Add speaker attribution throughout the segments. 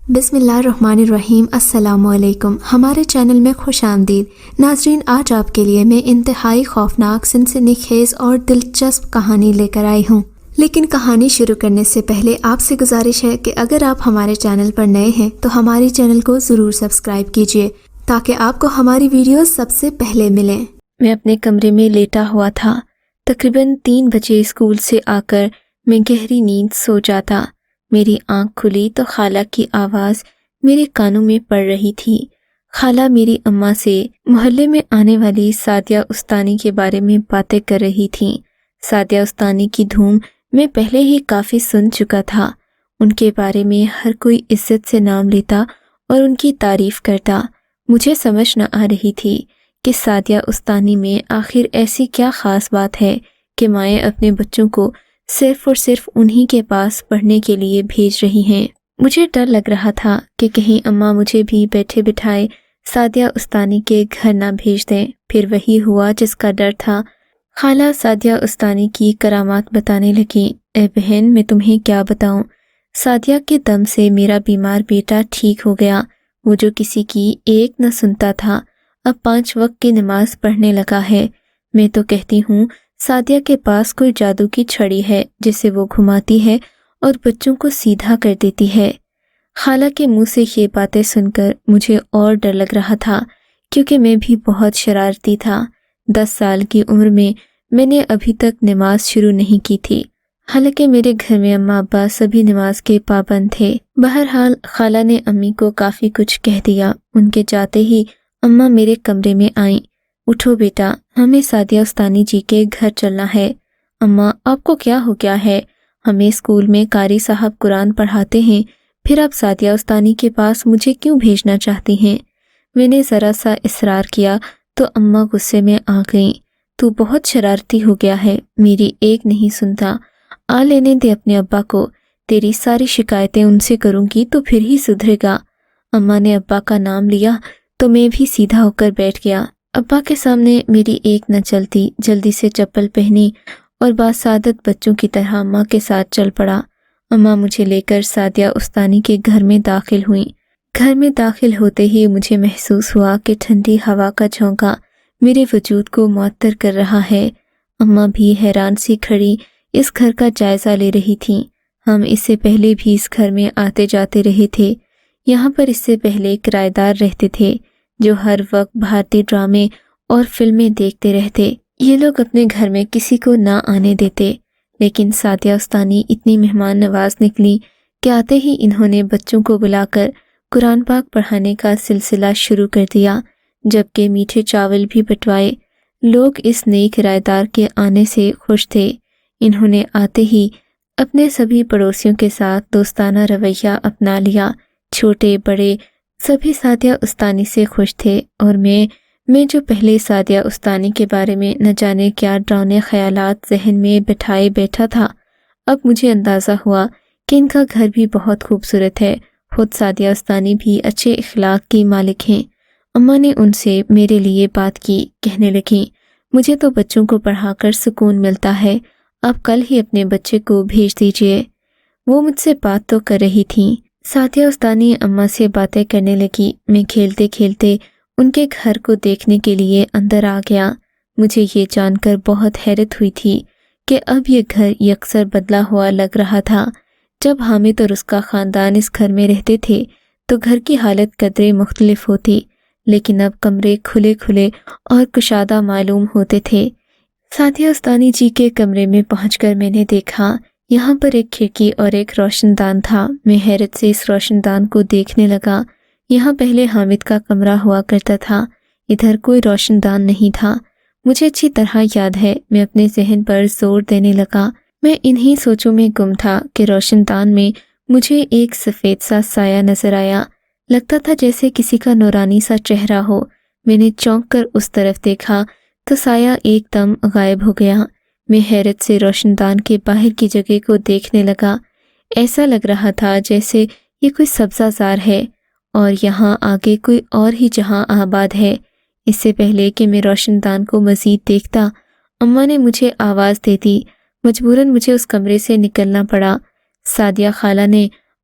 Speaker 1: بسم اللہ الرحمن الرحیم۔ السلام علیکم، ہمارے چینل میں خوش آمدید ناظرین۔ آج آپ کے لیے میں انتہائی خوفناک، سنسنی خیز اور دلچسپ کہانی لے کر آئی ہوں، لیکن کہانی شروع کرنے سے پہلے آپ سے گزارش ہے کہ اگر آپ ہمارے چینل پر نئے ہیں تو ہمارے چینل کو ضرور سبسکرائب کیجیے تاکہ آپ کو ہماری ویڈیوز سب سے پہلے ملیں۔ میں اپنے کمرے میں لیٹا ہوا تھا۔ تقریباً 3 بجے اسکول سے آ کر میں گہری نیند سو جاتا۔ میری آنکھ کھلی تو خالہ کی آواز میرے کانوں میں پڑ رہی تھی۔ خالہ میری اماں سے محلے میں آنے والی سعدیہ استانی کے بارے میں باتیں کر رہی تھیں۔ سعدیہ استانی کی دھوم میں پہلے ہی کافی سن چکا تھا۔ ان کے بارے میں ہر کوئی عزت سے نام لیتا اور ان کی تعریف کرتا۔ مجھے سمجھ نہ آ رہی تھی کہ سعدیہ استانی میں آخر ایسی کیا خاص بات ہے کہ مائیں اپنے بچوں کو صرف اور صرف انہی کے پاس پڑھنے کے لیے بھیج رہی ہیں۔ مجھے ڈر لگ رہا تھا کہ کہیں اماں مجھے بھی بیٹھے بٹھائے سعدیہ استانی کے گھر نہ بھیج دیں۔ پھر وہی ہوا جس کا ڈر تھا۔ خالہ سعدیہ استانی کی کرامات بتانے لگی۔ اے بہن، میں تمہیں کیا بتاؤں، سعدیہ کے دم سے میرا بیمار بیٹا ٹھیک ہو گیا۔ وہ جو کسی کی ایک نہ سنتا تھا، اب 5 وقت کی نماز پڑھنے لگا ہے۔ میں تو کہتی ہوں سعدیہ کے پاس کوئی جادو کی چھڑی ہے جسے وہ گھماتی ہے اور بچوں کو سیدھا کر دیتی ہے۔ خالہ کے منہ سے یہ باتیں سن کر مجھے اور ڈر لگ رہا تھا، کیونکہ میں بھی بہت شرارتی تھا۔ 10 سال کی عمر میں میں نے ابھی تک نماز شروع نہیں کی تھی، حالانکہ میرے گھر میں اماں ابا سبھی نماز کے پابند تھے۔ بہرحال خالہ نے امی کو کافی کچھ کہہ دیا۔ ان کے جاتے ہی اماں میرے کمرے میں آئیں۔ اٹھو بیٹا، ہمیں سعدیہ استانی جی کے گھر چلنا ہے۔ اماں، آپ کو کیا ہو گیا ہے؟ ہمیں اسکول میں قاری صاحب قرآن پڑھاتے ہیں، پھر آپ سعدیہ استانی کے پاس مجھے کیوں بھیجنا چاہتی ہیں؟ میں نے ذرا سا اصرار کیا تو اماں غصے میں آ گئیں۔ تو بہت شرارتی ہو گیا ہے، میری ایک نہیں سنتا۔ آ لینے دے اپنے ابا کو، تیری ساری شکایتیں ان سے کروں گی تو پھر ہی سدھرے گا۔ اماں نے ابا کا نام لیا تو میں بھی سیدھا ہو کر بیٹھ گیا۔ ابا کے سامنے میری ایک نہ چلتی، جلدی سے چپل پہنی اور باسعادت بچوں کی طرح اماں کے ساتھ چل پڑا۔ اماں مجھے لے کر سعدیہ استانی کے گھر میں داخل ہوئیں۔ گھر میں داخل ہوتے ہی مجھے محسوس ہوا کہ ٹھنڈی ہوا کا جھونکا میرے وجود کو معطر کر رہا ہے۔ اماں بھی حیران سی کھڑی اس گھر کا جائزہ لے رہی تھیں۔ ہم اس سے پہلے بھی اس گھر میں آتے جاتے رہے تھے۔ یہاں پر اس سے پہلے کرایہ دار رہتے تھے جو ہر وقت بھارتی ڈرامے اور فلمیں دیکھتے رہتے۔ یہ لوگ اپنے گھر میں کسی کو نہ آنے دیتے، لیکن سعدیہ استانی اتنی مہمان نواز نکلی کہ آتے ہی انہوں نے بچوں کو بلا کر قرآن پاک پڑھانے کا سلسلہ شروع کر دیا، جبکہ میٹھے چاول بھی بٹوائے۔ لوگ اس نئی کرایہ دار کے آنے سے خوش تھے۔ انہوں نے آتے ہی اپنے سبھی پڑوسیوں کے ساتھ دوستانہ رویہ اپنا لیا۔ چھوٹے بڑے سبھی سعدیہ استانی سے خوش تھے، اور میں جو پہلے سعدیہ استانی کے بارے میں نہ جانے کیا ڈراؤنے خیالات ذہن میں بٹھائے بیٹھا تھا، اب مجھے اندازہ ہوا کہ ان کا گھر بھی بہت خوبصورت ہے۔ خود سعدیہ استانی بھی اچھے اخلاق کی مالک ہیں۔ اماں نے ان سے میرے لیے بات کی، کہنے لگیں، مجھے تو بچوں کو پڑھا کر سکون ملتا ہے، آپ کل ہی اپنے بچے کو بھیج دیجئے۔ وہ مجھ سے بات تو کر رہی تھیں۔ سعدیہ استانی اماں سے باتیں کرنے لگی۔ میں کھیلتے کھیلتے ان کے گھر کو دیکھنے کے لیے اندر آ گیا۔ مجھے یہ جان کر بہت حیرت ہوئی تھی کہ اب یہ گھر یکسر بدلا ہوا لگ رہا تھا۔ جب حامد اور اس کا خاندان اس گھر میں رہتے تھے تو گھر کی حالت قدرے مختلف ہوتی، لیکن اب کمرے کھلے کھلے اور کشادہ معلوم ہوتے تھے۔ سعدیہ استانی جی کے کمرے میں پہنچ کر میں نے دیکھا یہاں پر ایک کھڑکی اور ایک روشن دان تھا۔ میں حیرت سے اس روشن دان کو دیکھنے لگا۔ یہاں پہلے حامد کا کمرہ ہوا کرتا تھا، ادھر کوئی روشن دان نہیں تھا۔ مجھے اچھی طرح یاد ہے، میں اپنے ذہن پر زور دینے لگا۔ میں انہی سوچوں میں گم تھا کہ روشن دان میں مجھے ایک سفید سا سایہ نظر آیا، لگتا تھا جیسے کسی کا نورانی سا چہرہ ہو۔ میں نے چونک کر اس طرف دیکھا تو سایہ ایک دم غائب ہو گیا۔ میں حیرت سے روشن دان کے باہر کی جگہ کو دیکھنے لگا۔ ایسا لگ رہا تھا جیسے یہ کوئی سبزہ زار ہے اور یہاں آگے کوئی اور ہی جہاں آباد ہے۔ اس سے پہلے کہ میں روشن دان کو مزید دیکھتا، اماں نے مجھے آواز دے دی۔ مجبوراً مجھے اس کمرے سے نکلنا پڑا۔ سعدیہ خالہ نے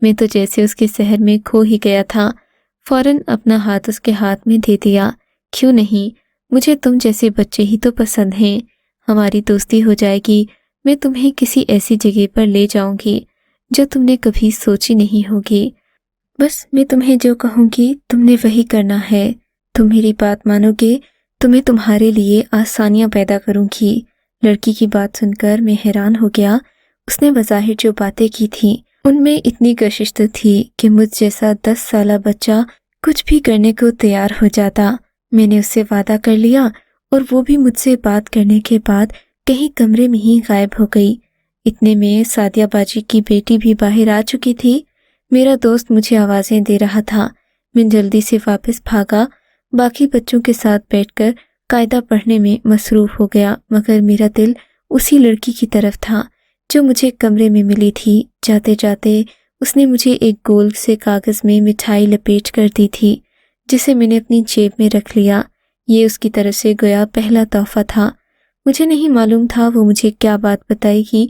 Speaker 1: میں تو جیسے اس کے سحر میں کھو ہی گیا تھا۔ فوراً اپنا ہاتھ اس کے ہاتھ میں دے دیا۔ کیوں نہیں، مجھے تم جیسے بچے ہی تو پسند ہیں۔ ہماری دوستی ہو جائے گی، میں تمہیں کسی ایسی جگہ پر لے جاؤں گی جو تم نے کبھی سوچی نہیں ہوگی۔ بس میں تمہیں جو کہوں گی تم نے وہی کرنا ہے۔ تم میری بات مانو گے تو میں تمہارے لیے آسانیاں پیدا کروں گی۔ لڑکی کی بات سن کر میں حیران ہو گیا۔ اس نے بظاہر جو باتیں کی تھیں ان میں اتنی گشت تھی کہ مجھ جیسا 10 سالہ بچہ کچھ بھی کرنے کو تیار ہو جاتا۔ میں نے اس سے وعدہ کر لیا اور وہ بھی مجھ سے بات کرنے کے بعد کہیں کمرے میں ہی غائب ہو گئی۔ اتنے میں سعدیہ باجی کی بیٹی بھی باہر آ چکی تھی۔ میرا دوست مجھے آوازیں دے رہا تھا۔ میں جلدی سے واپس بھاگا، باقی بچوں کے ساتھ بیٹھ کر قاعدہ پڑھنے میں مصروف ہو گیا، مگر میرا دل اسی لڑکی کی طرف تھا جو مجھے کمرے میں ملی تھی۔ جاتے جاتے اس نے مجھے ایک گول سے کاغذ میں مٹھائی لپیٹ کر دی تھی جسے میں نے اپنی جیب میں رکھ لیا۔ یہ اس کی طرف سے گویا پہلا تحفہ تھا۔ مجھے نہیں معلوم تھا وہ مجھے کیا بات بتائے گی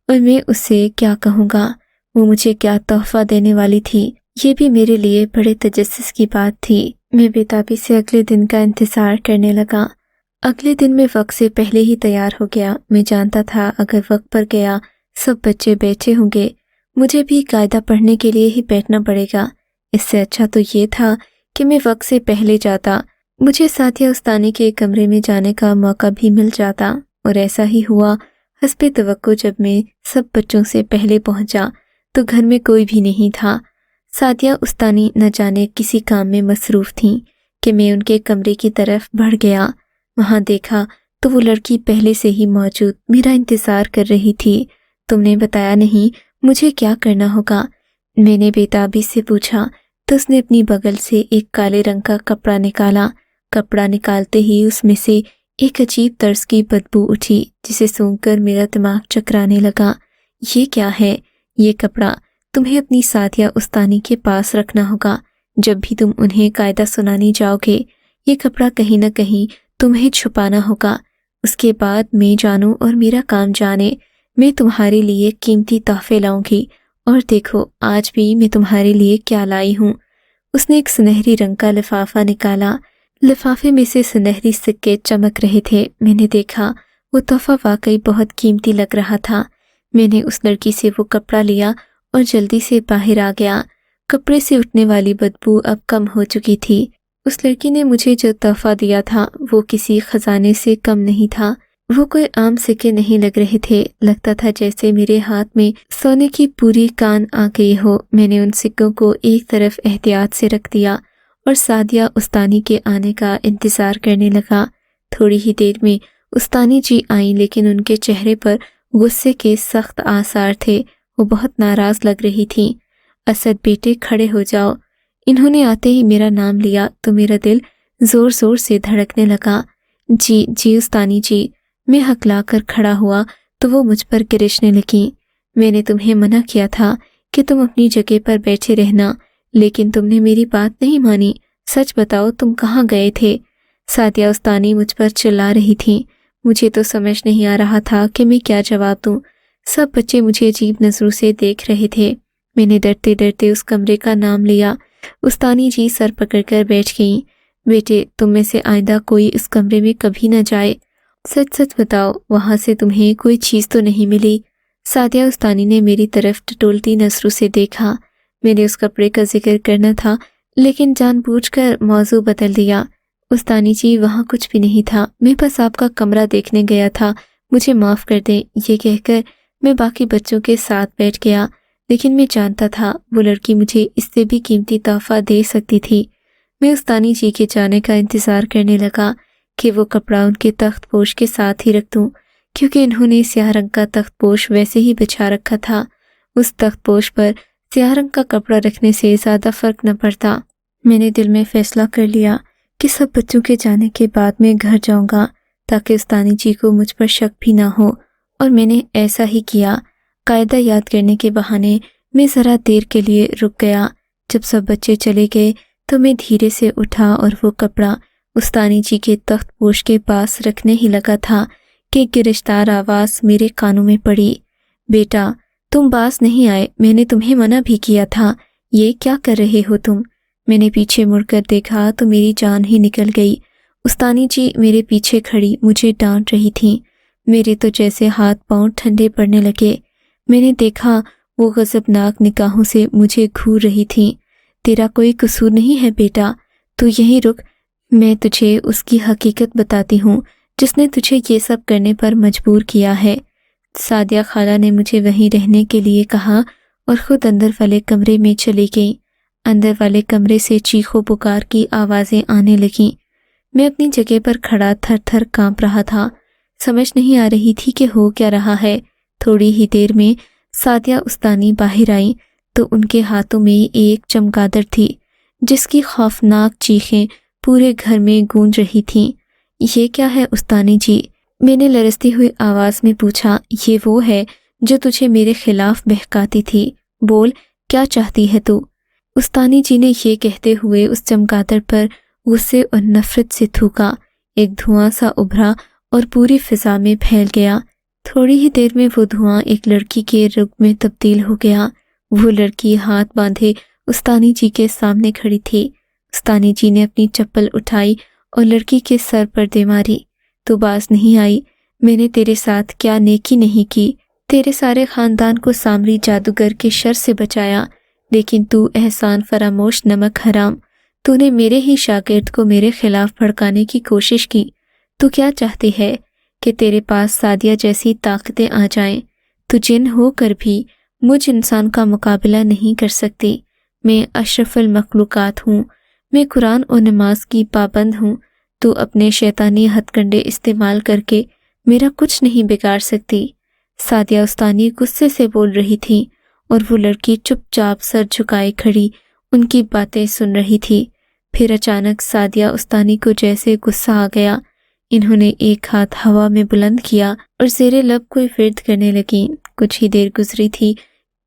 Speaker 1: اور میں اس سے کیا کہوں گا، وہ مجھے کیا تحفہ دینے والی تھی۔ یہ بھی میرے لیے بڑے تجسس کی بات تھی۔ میں بےتابی سے اگلے دن کا انتظار کرنے لگا۔ اگلے دن میں وقت سے پہلے ہی تیار ہو گیا۔ میں جانتا تھا اگر وقت پر گیا سب بچے بیٹھے ہوں گے، مجھے بھی قاعدہ پڑھنے کے لیے ہی بیٹھنا پڑے گا۔ اس سے اچھا تو یہ تھا کہ میں وقت سے پہلے جاتا، مجھے سعدیہ استانی کے کمرے میں جانے کا موقع بھی مل جاتا، اور ایسا ہی ہوا۔ حسب توقع جب میں سب بچوں سے پہلے پہنچا تو گھر میں کوئی بھی نہیں تھا۔ سعدیہ استانی نہ جانے کسی کام میں مصروف تھیں کہ میں ان کے کمرے کی طرف بڑھ گیا۔ وہاں دیکھا تو وہ لڑکی پہلے سے ہی موجود میرا انتظار کر رہی تھی۔ تم نے بتایا نہیں مجھے کیا کرنا ہوگا؟ میں نے بےتابی سے پوچھا تو اس نے اپنی بغل سے ایک کالے رنگ کا کپڑا نکالا۔ کپڑا نکالتے ہی اس میں سے ایک عجیب طرز کی بدبو اٹھی جسے سونگھ کر میرا دماغ چکرانے لگا۔ یہ کیا ہے؟ یہ کپڑا تمہیں اپنی سعدیہ استانی کے پاس رکھنا ہوگا جب بھی تم انہیں قاعدہ سنانے جاؤ گے۔ یہ کپڑا کہیں نہ کہیں تمہیں چھپانا ہوگا۔ اس کے بعد میں جانوں اور میرا کام جانے، میں تمہارے لیے قیمتی تحفے لاؤں گی، اور دیکھو آج بھی میں تمہارے لیے کیا لائی ہوں۔ اس نے ایک سنہری رنگ کا لفافہ نکالا۔ لفافے میں سے سنہری سکے چمک رہے تھے۔ میں نے دیکھا وہ تحفہ واقعی بہت قیمتی لگ رہا تھا۔ میں نے اس لڑکی سے وہ کپڑا لیا اور جلدی سے باہر آ گیا۔ کپڑے سے اٹھنے والی بدبو اب کم ہو چکی تھی۔ اس لڑکی نے مجھے جو تحفہ دیا تھا وہ کسی خزانے سے کم نہیں تھا۔ وہ کوئی عام سکے نہیں لگ رہے تھے، لگتا تھا جیسے میرے ہاتھ میں سونے کی پوری کان آ گئی ہو۔ میں نے ان سکوں کو ایک طرف احتیاط سے رکھ دیا اور سعدیہ استانی کے آنے کا انتظار کرنے لگا۔ تھوڑی ہی دیر میں استانی جی آئیں، لیکن ان کے چہرے پر غصے کے سخت آثار تھے۔ وہ بہت ناراض لگ رہی تھیں۔ اسد بیٹے کھڑے ہو جاؤ۔ انہوں نے آتے ہی میرا نام لیا تو میرا دل زور زور سے دھڑکنے لگا۔ جی استانی جی۔ میں ہکلا کر کھڑا ہوا تو وہ مجھ پر گرشنے لگیں۔ میں نے تمہیں منع کیا تھا کہ تم اپنی جگہ پر بیٹھے رہنا، لیکن تم نے میری بات نہیں مانی۔ سچ بتاؤ تم کہاں گئے تھے؟ سعدیہ استانی مجھ پر چلا رہی تھیں۔ مجھے تو سمجھ نہیں آ رہا تھا کہ میں کیا جواب دوں۔ سب بچے مجھے عجیب نظروں سے دیکھ رہے تھے۔ میں نے ڈرتے ڈرتے اس کمرے کا نام لیا۔ استانی جی سر پکڑ کر بیٹھ گئیں۔ بیٹے تم میں سے آئندہ کوئی اس کمرے میں کبھی نہ جائے۔ سچ سچ بتاؤ وہاں سے تمہیں کوئی چیز تو نہیں ملی؟ سعدیہ استانی نے میری طرف ٹٹولتی نظروں سے دیکھا۔ میں نے اس کپڑے کا ذکر کرنا تھا لیکن جان بوجھ کر موضوع بدل دیا۔ استانی جی وہاں کچھ بھی نہیں تھا، میں بس آپ کا کمرہ دیکھنے گیا تھا، مجھے معاف کر دیں۔ یہ کہہ کر میں باقی بچوں کے ساتھ بیٹھ گیا، لیکن میں جانتا تھا وہ لڑکی مجھے اس سے بھی قیمتی تحفہ دے سکتی تھی۔ میں استانی جی کے جانے کا انتظار کرنے لگا کہ وہ کپڑا ان کے تخت پوش کے ساتھ ہی رکھ دوں، کیونکہ انہوں نے سیاہ رنگ کا تخت پوش ویسے ہی بچھا رکھا تھا۔ اس تخت پوش پر سیاہ رنگ کا کپڑا رکھنے سے زیادہ فرق نہ پڑتا۔ میں نے دل میں فیصلہ کر لیا کہ سب بچوں کے جانے کے بعد میں گھر جاؤں گا تاکہ استانی جی کو مجھ پر شک بھی نہ ہو، اور میں نے ایسا ہی کیا۔ قاعدہ یاد کرنے کے بہانے میں ذرا دیر کے لیے رک گیا۔ جب سب بچے چلے گئے تو میں دھیرے سے اٹھا اور وہ کپڑا استانی جی کے تخت پوش کے پاس رکھنے ہی لگا تھا کہ گرجدار آواز میرے کانوں میں پڑی، بیٹا تم باز نہیں آئے، میں نے تمہیں منع بھی کیا تھا، یہ کیا کر رہے ہو تم؟ میں نے پیچھے مڑ کر دیکھا تو میری جان ہی نکل گئی۔ استانی جی میرے پیچھے کھڑی مجھے ڈانٹ رہی تھیں۔ میرے تو جیسے ہاتھ پاؤں ٹھنڈے پڑنے لگے۔ میں نے دیکھا وہ غضبناک نگاہوں سے مجھے گھور رہی تھیں۔ تیرا کوئی قصور نہیں ہے بیٹا، تو یہیں رک، میں تجھے اس کی حقیقت بتاتی ہوں جس نے تجھے یہ سب کرنے پر مجبور کیا ہے۔ سعدیہ خالہ نے مجھے وہیں رہنے کے لیے کہا اور خود اندر والے کمرے میں چلی گئیں۔ اندر والے کمرے سے چیخ و پکار کی آوازیں آنے لگیں۔ میں اپنی جگہ پر کھڑا تھر تھر کانپ رہا تھا، سمجھ نہیں آ رہی تھی کہ ہو کیا رہا ہے۔ تھوڑی ہی دیر میں سعدیہ استانی باہر آئیں تو ان کے ہاتھوں میں ایک چمگادڑ تھی جس کی خوفناک چیخیں پورے گھر میں گونج رہی تھیں۔ یہ کیا ہے استانی جی؟ میں نے لرزتی ہوئی آواز میں پوچھا۔ یہ وہ ہے جو تجھے میرے خلاف بہکاتی تھی، بول کیا چاہتی ہے تو؟ استانی جی نے یہ کہتے ہوئے اس چمگادڑ پر غصے اور نفرت سے تھوکا۔ ایک دھواں سا ابھرا اور پوری فضا میں پھیل گیا۔ تھوڑی ہی دیر میں وہ دھواں ایک لڑکی کے رخ میں تبدیل ہو گیا۔ وہ لڑکی ہاتھ باندھے استانی جی کے سامنے کھڑی تھی۔ استانی جی نے اپنی چپل اٹھائی اور لڑکی کے سر پر دے ماری۔ تو باز نہیں آئی؟ میں نے تیرے ساتھ کیا نیکی نہیں کی؟ تیرے سارے خاندان کو سامری جادوگر کے شر سے بچایا، لیکن تو احسان فراموش نمک حرام، تو نے میرے ہی شاگرد کو میرے خلاف بھڑکانے کی کوشش کی۔ تو کیا چاہتی ہے کہ تیرے پاس سعدیہ جیسی طاقتیں آ جائیں؟ تو جن ہو کر بھی مجھ انسان کا مقابلہ نہیں کر سکتی۔ میں اشرف المخلوقات ہوں، میں قرآن و نماز کی پابند ہوں، تو اپنے شیطانی ہتھ کنڈے استعمال کر کے میرا کچھ نہیں بگاڑ سکتی۔ سعدیہ استانی غصے سے بول رہی تھی اور وہ لڑکی چپ چاپ سر جھکائے کھڑی ان کی باتیں سن رہی تھی۔ پھر اچانک سعدیہ استانی کو جیسے غصہ آ گیا۔ انہوں نے ایک ہاتھ ہوا میں بلند کیا اور زیر لب کوئی ورد کرنے لگیں۔ کچھ ہی دیر گزری تھی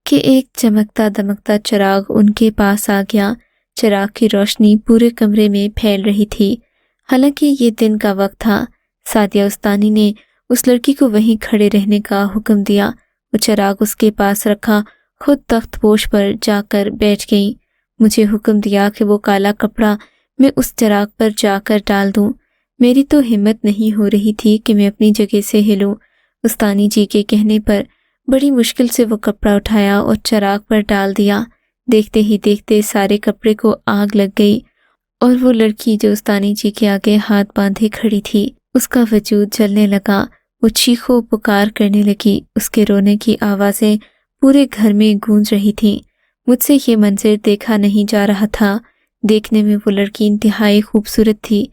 Speaker 1: کہ ایک چمکتا دمکتا چراغ ان کے پاس آ گیا۔ چراغ کی روشنی پورے کمرے میں پھیل رہی تھی۔ حالانکہ یہ دن کا وقت تھا۔ سعدیہ استانی نے اس لڑکی کو وہیں کھڑے رہنے کا حکم دیا۔ وہ چراغ اس کے پاس رکھا، خود تخت پوش پر جا کر بیٹھ گئیں۔ مجھے حکم دیا کہ وہ کالا کپڑا میں اس چراغ پر جا کر ڈال دوں۔ میری تو ہمت نہیں ہو رہی تھی کہ میں اپنی جگہ سے ہلوں۔ استانی جی کے کہنے پر بڑی مشکل سے وہ کپڑا اٹھایا اور چراغ پر ڈال دیا۔ دیکھتے ہی دیکھتے سارے کپڑے کو آگ لگ گئی اور وہ لڑکی جو استانی جی کے آگے ہاتھ باندھے کھڑی تھی، اس کا وجود جلنے لگا۔ وہ چیخو پکار کرنے لگی، اس کے رونے کی آوازیں پورے گھر میں گونج رہی تھیں۔ مجھ سے یہ منظر دیکھا نہیں جا رہا تھا۔ دیکھنے میں وہ لڑکی انتہائی خوبصورت تھی۔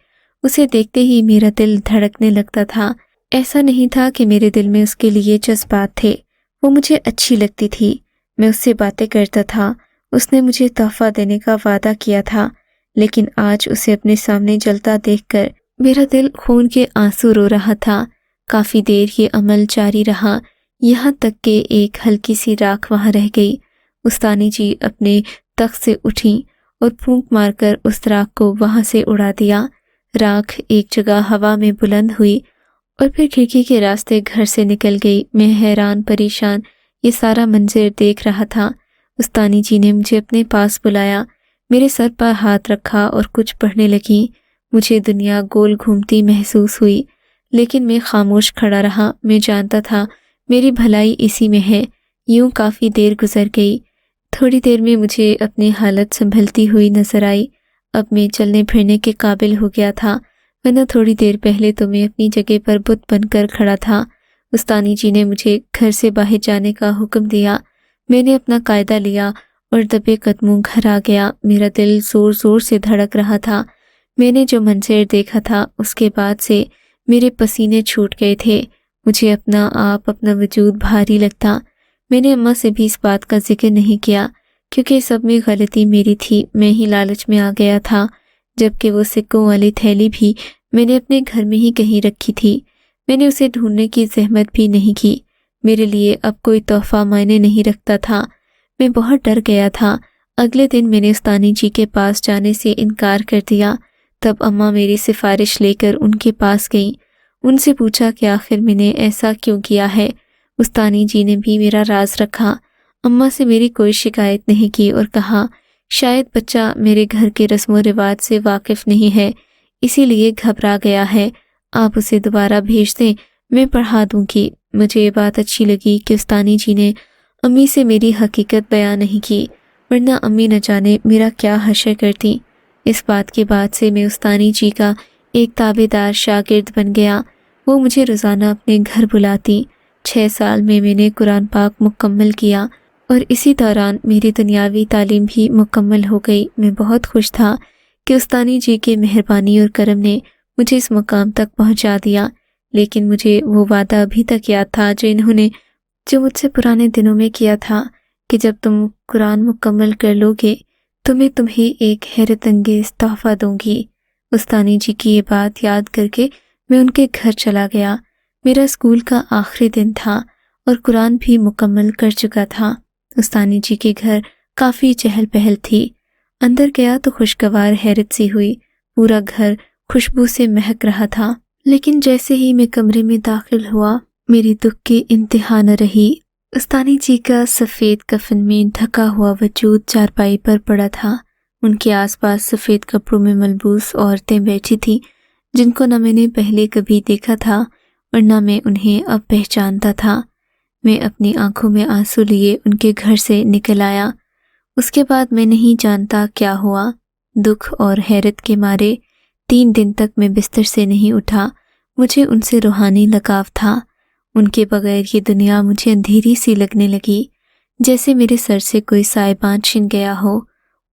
Speaker 1: اسے دیکھتے ہی میرا دل دھڑکنے لگتا تھا۔ ایسا نہیں تھا کہ میرے دل میں اس کے لیے جذبات تھے، وہ مجھے اچھی لگتی تھی۔ میں اس سے باتیں کرتا تھا، اس نے مجھے تحفہ دینے کا وعدہ کیا تھا، لیکن آج اسے اپنے سامنے جلتا دیکھ کر میرا دل خون کے آنسو رو رہا تھا۔ کافی دیر یہ عمل جاری رہا، یہاں تک کہ ایک ہلکی سی راکھ وہاں رہ گئی۔ استانی جی اپنے تخت سے اٹھیں اور پھونک مار کر اس راکھ کو وہاں سے اڑا دیا۔ راکھ ایک جگہ ہوا میں بلند ہوئی اور پھر کھڑکی کے راستے گھر سے نکل گئی۔ میں حیران پریشان یہ سارا منظر دیکھ رہا تھا۔ استانی جی نے مجھے اپنے پاس بلایا، میرے سر پر ہاتھ رکھا اور کچھ پڑھنے لگیں۔ مجھے دنیا گول گھومتی محسوس ہوئی، لیکن میں خاموش کھڑا رہا۔ میں جانتا تھا میری بھلائی اسی میں ہے۔ یوں کافی دیر گزر گئی۔ تھوڑی دیر میں مجھے اپنی حالت سنبھلتی ہوئی نظر آئی۔ اب میں چلنے پھرنے کے قابل ہو گیا تھا، ورنہ تھوڑی دیر پہلے تو میں اپنی جگہ پر بت بن کر کھڑا تھا۔ استانی جی نے مجھے گھر سے باہر جانے کا حکم دیا۔ میں نے اپنا قاعدہ لیا اور دبے قدموں گھر آ گیا۔ میرا دل زور زور سے دھڑک رہا تھا۔ میں نے جو منظر دیکھا تھا اس کے بعد سے میرے پسینے چھوٹ گئے تھے۔ مجھے اپنا آپ، اپنا وجود بھاری لگتا۔ میں نے اماں سے بھی اس بات کا ذکر نہیں کیا کیونکہ سب میں غلطی میری تھی۔ میں ہی لالچ میں آ گیا تھا، جبکہ وہ سکوں والی تھیلی بھی میں نے اپنے گھر میں ہی کہیں رکھی تھی۔ میں نے اسے ڈھونڈنے کی زحمت بھی نہیں کی۔ میرے لیے اب کوئی تحفہ معنی نہیں رکھتا تھا۔ میں بہت ڈر گیا تھا۔ اگلے دن میں نے استانی جی کے پاس جانے سے انکار کر دیا۔ تب اماں میری سفارش لے کر ان کے پاس گئیں۔ ان سے پوچھا کہ آخر میں نے ایسا کیوں کیا ہے۔ استانی جی نے بھی میرا راز رکھا، اماں سے میری کوئی شکایت نہیں کی اور کہا شاید بچہ میرے گھر کے رسم و رواج سے واقف نہیں ہے، اسی لیے گھبرا گیا ہے، آپ اسے دوبارہ بھیج دیں، میں پڑھا دوں گی۔ مجھے یہ بات اچھی لگی کہ استانی جی نے امی سے میری حقیقت بیان نہیں کی، ورنہ امی نہ جانے میرا کیا حشر کرتی۔ اس بات کے بعد سے میں استانی جی کا ایک تابع دار شاگرد بن گیا۔ وہ مجھے روزانہ اپنے گھر بلاتی۔ 6 سال میں نے قرآن پاک مکمل کیا اور اسی دوران میری دنیاوی تعلیم بھی مکمل ہو گئی۔ میں بہت خوش تھا کہ استانی جی کے مہربانی اور کرم نے مجھے اس مقام تک پہنچا دیا، لیکن مجھے وہ وعدہ ابھی تک یاد تھا جو مجھ سے پرانے دنوں میں کیا تھا کہ جب تم قرآن مکمل کر لو گے تو میں تمہیں ایک حیرت انگیز تحفہ دوں گی۔ استانی جی کی یہ بات یاد کر کے میں ان کے گھر چلا گیا۔ میرا اسکول کا آخری دن تھا اور قرآن بھی مکمل کر چکا تھا۔ استانی جی کے گھر کافی چہل پہل تھی۔ اندر گیا تو خوشگوار حیرت سی ہوئی، پورا گھر خوشبو سے مہک رہا تھا، لیکن جیسے ہی میں کمرے میں داخل ہوا میری دکھ کی انتہا نہ رہی۔ استانی جی کا سفید کفن میں ڈھکا ہوا وجود چارپائی پر پڑا تھا۔ ان کے آس پاس سفید کپڑوں میں ملبوس عورتیں بیٹھی تھیں جن کو نہ میں نے پہلے کبھی دیکھا تھا اور نہ میں انہیں اب پہچانتا تھا۔ میں اپنی آنکھوں میں آنسو لیے ان کے گھر سے نکل آیا۔ اس کے بعد میں نہیں جانتا کیا ہوا۔ دکھ اور حیرت کے مارے 3 دن تک میں بستر سے نہیں اٹھا۔ مجھے ان سے روحانی لگاؤ تھا۔ ان کے بغیر یہ دنیا مجھے اندھیری سی لگنے لگی، جیسے میرے سر سے کوئی سائبان چھن گیا ہو۔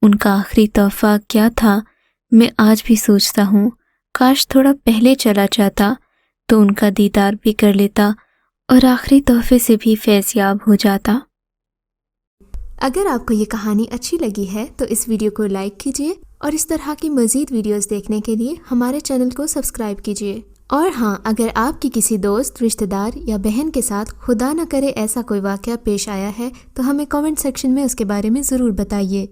Speaker 1: ان کا آخری تحفہ کیا تھا میں آج بھی سوچتا ہوں۔ کاش تھوڑا پہلے چلا جاتا تو ان کا دیدار بھی کر لیتا اور آخری تحفے سے بھی فیضیاب ہو جاتا۔ اگر آپ کو یہ کہانی اچھی لگی ہے تو اس ویڈیو کو لائک کیجیے اور اس طرح کی مزید ویڈیوز دیکھنے کے لیے ہمارے چینل کو سبسکرائب کیجیے۔ اور ہاں، اگر آپ کی کسی دوست، رشتہ دار یا بہن کے ساتھ خدا نہ کرے ایسا کوئی واقعہ پیش آیا ہے تو ہمیں کامنٹ سیکشن میں اس کے بارے میں ضرور بتائیے۔